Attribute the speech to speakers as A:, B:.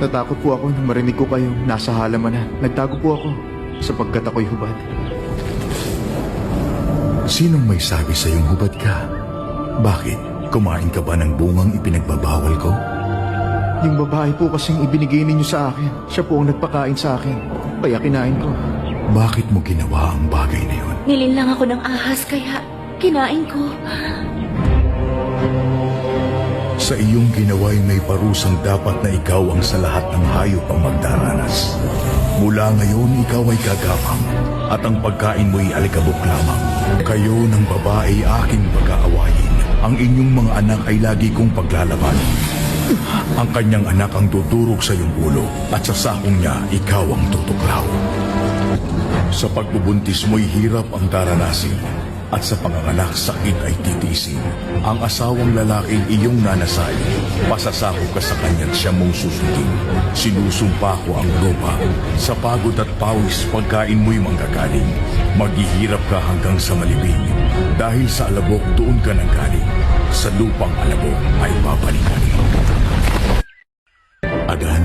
A: Natakot po ako nang marinig ko kayo nasa halamanan. Nagtago po ako sapagkat ako'y hubad.
B: Sinong may sabi sa'yong hubad ka? Bakit? Kumain ka ba ng bungang ipinagbabawal ko?
A: Yung babae po kasing ibinigay ninyo sa akin, siya po ang nagpakain sa akin. Kaya kinain ko.
B: Bakit mo ginawa ang bagay na yun?
C: Nilinlang ako ng ahas kaya kinain ko.
B: Sa iyong ginawa'y may parusang dapat na ikaw ang sa lahat ng hayop ang magdaranas. Mula ngayon, ikaw ay gagapang at ang pagkain mo'y alikabok lamang. Kayo ng babae aking pag-aawayin. Ang inyong mga anak ay lagi kong paglalaban. Ang kanyang anak ang tuturok sa iyong ulo at sa sakong niya, ikaw ang tutuklaw. Sa pagbubuntis mo'y hirap ang daranasin at sa panganganak sakit ay titiisin. Ang asawang lalaking iyong nanasay, pasasakop ka sa kanya't siya mong susundin. Sinusumpa ko ang lupa, sa pagod at pawis pagkain mo'y manggagaling. Maghihirap ka hanggang sa malibing, dahil sa alabok doon ka nanggaling. Sa lupang alabok ay babalikan. Adan,